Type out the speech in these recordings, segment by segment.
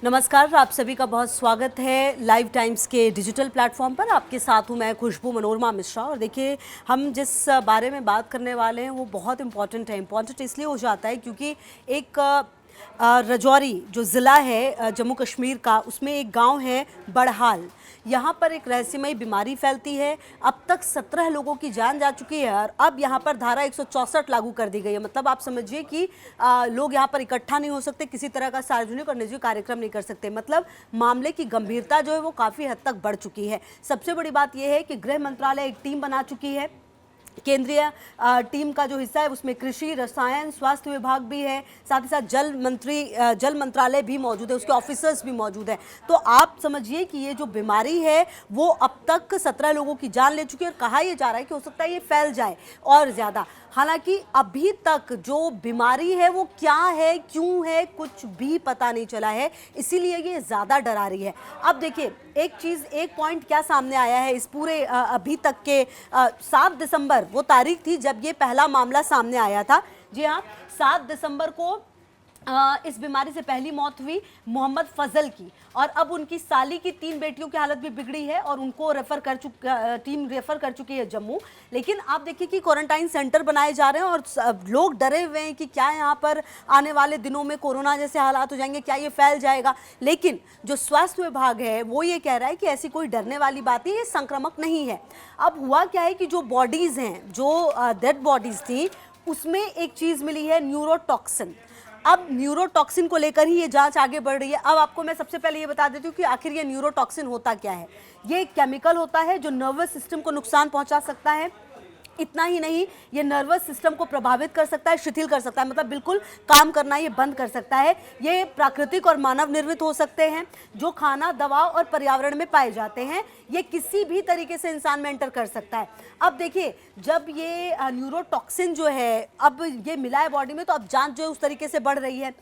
नमस्कार, आप सभी का बहुत स्वागत है लाइव टाइम्स के डिजिटल प्लेटफॉर्म पर। आपके साथ हूं मैं खुशबू मनोरमा मिश्रा। और देखिए, हम जिस बारे में बात करने वाले हैं वो बहुत इम्पॉर्टेंट है। इम्पॉर्टेंट इसलिए हो जाता है क्योंकि एक राजौरी जो ज़िला है जम्मू कश्मीर का, उसमें एक गांव है बड़हाल। यहाँ पर एक रहस्यमयी बीमारी फैलती है। अब तक 17 लोगों की जान जा चुकी है और अब यहाँ पर धारा 164 लागू कर दी गई है। मतलब आप समझिए कि लोग यहाँ पर इकट्ठा नहीं हो सकते, किसी तरह का सार्वजनिक और निजी कार्यक्रम नहीं कर सकते। मतलब मामले की गंभीरता जो है वो काफ़ी हद तक बढ़ चुकी है। सबसे बड़ी बात यह है कि गृह मंत्रालय एक टीम बना चुकी है। केंद्रीय टीम का जो हिस्सा है उसमें कृषि, रसायन, स्वास्थ्य विभाग भी है, साथ ही साथ जल मंत्रालय भी मौजूद है, उसके ऑफिसर्स भी मौजूद हैं। तो आप समझिए कि ये जो बीमारी है वो अब तक 17 लोगों की जान ले चुकी है और कहा यह जा रहा है कि हो सकता है ये फैल जाए और ज़्यादा। हालांकि अभी तक जो बीमारी है वो क्या है, क्यों है, कुछ भी पता नहीं चला है, इसीलिए ये ज़्यादा डरा रही है। अब देखिए, एक पॉइंट क्या सामने आया है इस पूरे अभी तक के 7 दिसंबर वो तारीख थी जब ये पहला मामला सामने आया था। जी हाँ, 7 दिसंबर को इस बीमारी से पहली मौत हुई मोहम्मद फजल की। और अब उनकी साली की 3 बेटियों की हालत भी बिगड़ी है और उनको टीम रेफर कर चुकी है जम्मू। लेकिन आप देखिए कि क्वारंटाइन सेंटर बनाए जा रहे हैं और लोग डरे हुए हैं कि क्या यहाँ पर आने वाले दिनों में कोरोना जैसे हालात हो जाएंगे, क्या ये फैल जाएगा। लेकिन जो स्वास्थ्य विभाग है वो ये कह रहा है कि ऐसी कोई डरने वाली बात नहीं, ये संक्रामक नहीं है। अब हुआ क्या है कि जो बॉडीज़ हैं, जो डेड बॉडीज़ थी, उसमें एक चीज़ मिली है, न्यूरोटॉक्सिन। अब न्यूरोटॉक्सिन को लेकर ही ये जांच आगे बढ़ रही है। अब आपको मैं सबसे पहले ये बता देती हूँ कि आखिर ये न्यूरोटॉक्सिन होता क्या है। ये एक केमिकल होता है जो नर्वस सिस्टम को नुकसान पहुंचा सकता है। इतना ही नहीं, ये नर्वस सिस्टम को प्रभावित कर सकता है, शिथिल कर सकता है, मतलब बिल्कुल काम करना ये बंद कर सकता है। ये प्राकृतिक और मानव निर्मित हो सकते हैं। जो खाना, दवा और पर्यावरण में पाए जाते हैं, ये किसी भी तरीके से इंसान में एंटर कर सकता है। अब देखिए, जब ये न्यूरोटॉक्सिन जो है अब ये मिला है बॉडी में, तो अब जांच जो है उस तरीके से बढ़ रही है।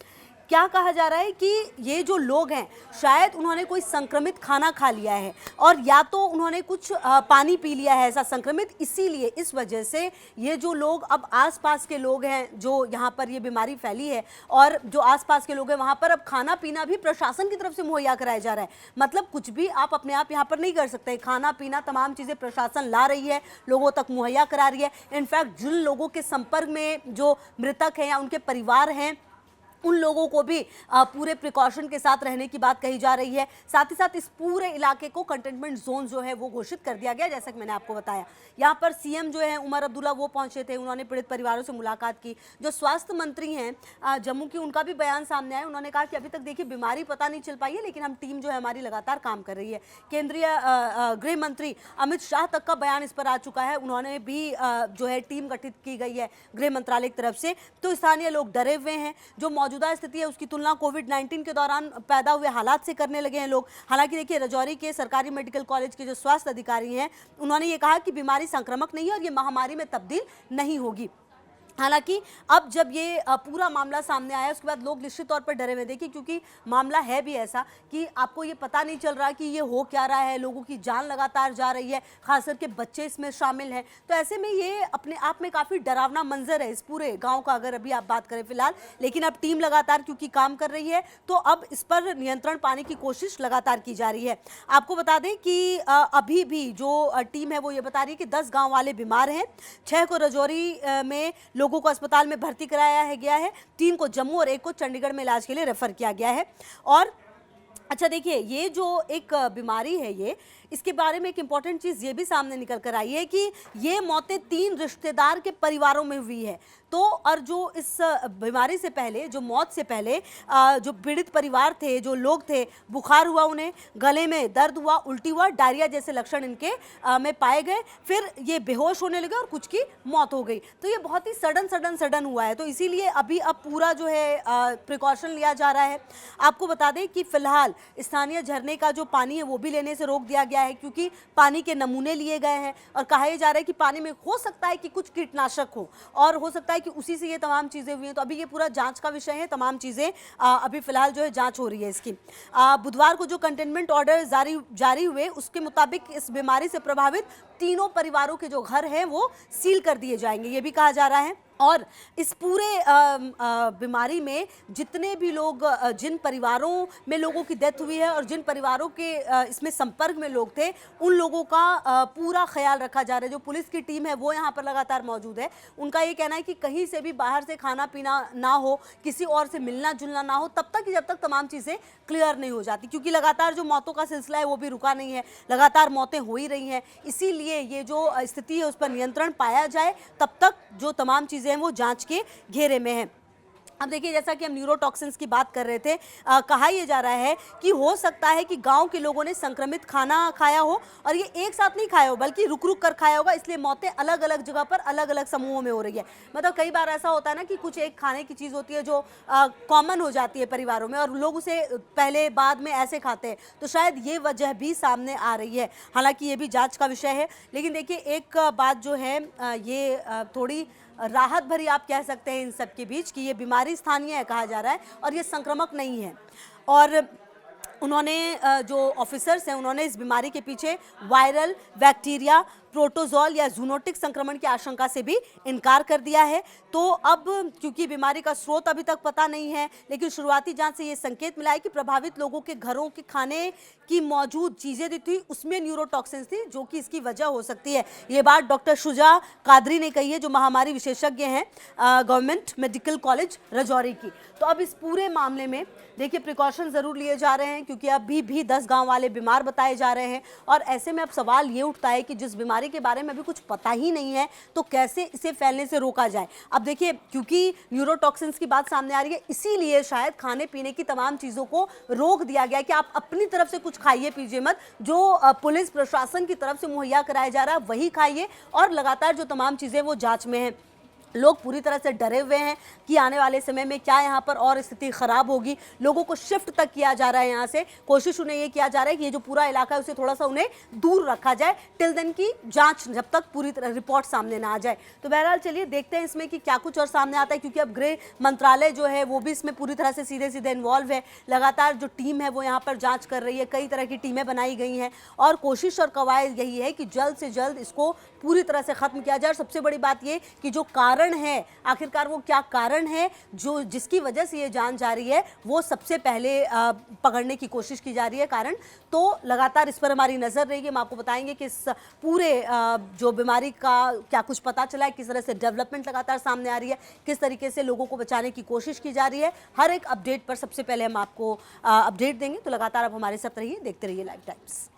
क्या कहा जा रहा है कि ये जो लोग हैं शायद उन्होंने कोई संक्रमित खाना खा लिया है और या तो उन्होंने कुछ पानी पी लिया है ऐसा संक्रमित, इसीलिए इस वजह से ये जो लोग अब आसपास के लोग हैं जो यहाँ पर ये बीमारी फैली है और जो आसपास के लोग हैं वहाँ पर अब खाना पीना भी प्रशासन की तरफ से मुहैया कराया जा रहा है। मतलब कुछ भी आप अपने आप यहाँ पर नहीं कर सकते। खाना पीना तमाम चीज़ें प्रशासन ला रही है, लोगों तक मुहैया करा रही है। इनफैक्ट जिन लोगों के संपर्क में जो मृतक हैं या उनके परिवार हैं, उन लोगों को भी पूरे प्रिकॉशन के साथ रहने की बात कही जा रही है। साथ ही साथ इस पूरे इलाके को कंटेनमेंट जोन जो है वो घोषित कर दिया गया। जैसा कि मैंने आपको बताया, यहाँ पर सीएम जो है उमर अब्दुल्ला वो पहुंचे थे, उन्होंने पीड़ित परिवारों से मुलाकात की। जो स्वास्थ्य मंत्री हैं जम्मू की, उनका भी बयान सामने आया। उन्होंने कहा कि अभी तक देखिए बीमारी पता नहीं चल पाई है, लेकिन हम टीम जो है हमारी लगातार काम कर रही है। केंद्रीय गृह मंत्री अमित शाह तक का बयान इस पर आ चुका है। उन्होंने भी जो है टीम गठित की गई है गृह मंत्रालय की तरफ से। तो स्थानीय लोग डरे हुए हैं। जो मौजूदा स्थिति है उसकी तुलना कोविड-19 के दौरान पैदा हुए हालात से करने लगे हैं लोग। हालांकि देखिए, राजौरी के सरकारी मेडिकल कॉलेज के जो स्वास्थ्य अधिकारी हैं उन्होंने ये कहा कि बीमारी संक्रामक नहीं है और ये महामारी में तब्दील नहीं होगी। हालांकि अब जब ये पूरा मामला सामने आया उसके बाद लोग निश्चित तौर पर डरे हुए। देखिए, क्योंकि मामला है भी ऐसा कि आपको ये पता नहीं चल रहा कि ये हो क्या रहा है, लोगों की जान लगातार जा रही है, खास करके बच्चे इसमें शामिल हैं। तो ऐसे में ये अपने आप में काफ़ी डरावना मंजर है इस पूरे गांव का, अगर अभी आप बात करें फिलहाल। लेकिन अब टीम लगातार क्योंकि काम कर रही है तो अब इस पर नियंत्रण पाने की कोशिश लगातार की जा रही है। आपको बता दें कि अभी भी जो टीम है वो ये बता रही है कि 10 गाँव वाले बीमार हैं, 6 को राजौरी में लोगों को अस्पताल में भर्ती कराया गया है, 3 को जम्मू और 1 को चंडीगढ़ में इलाज के लिए रेफर किया गया है। और अच्छा देखिए, ये जो एक बीमारी है ये, इसके बारे में एक इम्पॉर्टेंट चीज़ ये भी सामने निकल कर आई है कि ये मौतें 3 रिश्तेदार के परिवारों में हुई है। तो और जो इस बीमारी से पहले, जो मौत से पहले जो पीड़ित परिवार थे, जो लोग थे, बुखार हुआ उन्हें, गले में दर्द हुआ, उल्टी हुआ, डायरिया जैसे लक्षण इनके में पाए गए, फिर ये बेहोश होने लगे और कुछ की मौत हो गई। तो ये बहुत ही सडन हुआ है। तो इसीलिए अभी अब पूरा जो है प्रिकॉशन लिया जा रहा है। आपको बता दें कि फिलहाल स्थानीय झरने का जो पानी है वो भी लेने से रोक दिया गया है, क्योंकि पानी के नमूने लिए गए हैं और कहा जा रहा है कि पानी में हो सकता है कि कुछ कीटनाशक हो और हो सकता है कि उसी से ये तमाम चीज़ें हुई हैं। तो अभी ये पूरा जांच का विषय है, तमाम चीज़ें अभी फिलहाल जो है जांच हो रही है इसकी। बुधवार को जो कंटेनमेंट ऑर्डर जारी हुए उसके मुताबिक इस बीमारी से प्रभावित तीनों परिवारों के जो घर हैं वो सील कर दिए जाएंगे, ये भी कहा जा रहा है। और इस पूरे बीमारी में जितने भी लोग जिन परिवारों में लोगों की डेथ हुई है और जिन परिवारों के इसमें संपर्क में लोग थे, उन लोगों का पूरा ख्याल रखा जा रहा है। जो पुलिस की टीम है वो यहाँ पर लगातार मौजूद है। उनका ये कहना है कि कहीं से भी बाहर से खाना पीना ना हो, किसी और से मिलना जुलना ना हो, तब तक कि जब तक तमाम चीज़ें क्लियर नहीं हो जाती, क्योंकि लगातार जो मौतों का सिलसिला है वो भी रुका नहीं है, लगातार मौतें हो ही रही हैं। इसीलिए ये जो स्थिति है उस पर नियंत्रण पाया जाए, तब तक जो तमाम चीज़ें हैं वो जांच के घेरे में हैं। अब देखिए, जैसा कि हम न्यूरोटॉक्सिन्स की बात कर रहे थे, कहा यह जा रहा है कि हो सकता है कि गांव के लोगों ने संक्रमित खाना खाया हो और ये एक साथ नहीं खाया हो बल्कि रुक रुक कर खाया होगा, इसलिए मौतें अलग अलग जगह पर अलग अलग समूहों में हो रही है। मतलब कई बार ऐसा होता है ना कि कुछ एक खाने की चीज़ होती है जो कॉमन हो जाती है परिवारों में और लोग उसे पहले बाद में ऐसे खाते हैं, तो शायद ये वजह भी सामने आ रही है। हालांकि ये भी जाँच का विषय है। लेकिन देखिए, एक बात जो है ये थोड़ी राहत भरी आप कह सकते हैं इन सब के बीच कि ये बीमारी स्थानीय है कहा जा रहा है और ये संक्रामक नहीं है। और उन्होंने जो ऑफिसर्स हैं उन्होंने इस बीमारी के पीछे वायरल, बैक्टीरिया, प्रोटोजोल या जूनोटिक संक्रमण की आशंका से भी इनकार कर दिया है। तो अब क्योंकि बीमारी का स्रोत अभी तक पता नहीं है, लेकिन शुरुआती जांच से ये संकेत मिला है कि प्रभावित लोगों के घरों के खाने की मौजूद चीज़ें जो थी उसमें न्यूरोटॉक्सिन्स थी, जो कि इसकी वजह हो सकती है। ये बात डॉक्टर शुजा कादरी ने कही है, जो महामारी विशेषज्ञ हैं गवर्नमेंट मेडिकल कॉलेज राजौरी की। तो अब इस पूरे मामले में देखिए प्रिकॉशन ज़रूर लिए जा रहे हैं, क्योंकि अभी भी 10 गांव वाले बीमार बताए जा रहे हैं। और ऐसे में अब सवाल ये उठता है कि जिस बीमारी के बारे में अभी कुछ पता ही नहीं है, तो कैसे इसे फैलने से रोका जाए। अब देखिए, क्योंकि न्यूरोटॉक्सिन्स की बात सामने आ रही है, इसीलिए शायद खाने पीने की तमाम चीज़ों को रोक दिया गया कि आप अपनी तरफ से कुछ खाइए पीजिए मत, जो पुलिस प्रशासन की तरफ से मुहैया कराया जा रहा है वही खाइए। और लगातार जो तमाम चीज़ें वो जाँच में हैं। लोग पूरी तरह से डरे हुए हैं कि आने वाले समय में क्या यहाँ पर और स्थिति खराब होगी। लोगों को शिफ्ट तक किया जा रहा है यहाँ से, कोशिश उन्हें ये किया जा रहा है कि ये जो पूरा इलाका है उसे थोड़ा सा उन्हें दूर रखा जाए टिल दिन की जांच, जब तक पूरी तरह रिपोर्ट सामने ना आ जाए। तो बहरहाल चलिए देखते हैं इसमें कि क्या कुछ और सामने आता है, क्योंकि अब गृह मंत्रालय जो है वो भी इसमें पूरी तरह से सीधे सीधे इन्वॉल्व है। लगातार जो टीम है वो यहाँ पर जाँच कर रही है, कई तरह की टीमें बनाई गई हैं और कोशिश और कवायद यही है कि जल्द से जल्द इसको पूरी तरह से खत्म किया जाए। और सबसे बड़ी बात ये कि जो कारण है, आखिरकार वो क्या कारण है जो जिसकी वजह से ये जान जा रही है, वो सबसे पहले पकड़ने की कोशिश की जा रही है कारण। तो लगातार इस पर हमारी नज़र रहेगी। हम आपको बताएंगे कि इस पूरे जो बीमारी का क्या कुछ पता चला है, किस तरह से डेवलपमेंट लगातार सामने आ रही है, किस तरीके से लोगों को बचाने की कोशिश की जा रही है। हर एक अपडेट पर सबसे पहले हम आपको अपडेट देंगे। तो लगातार आप हमारे साथ रहिए, देखते रहिए लाइव टाइम्स।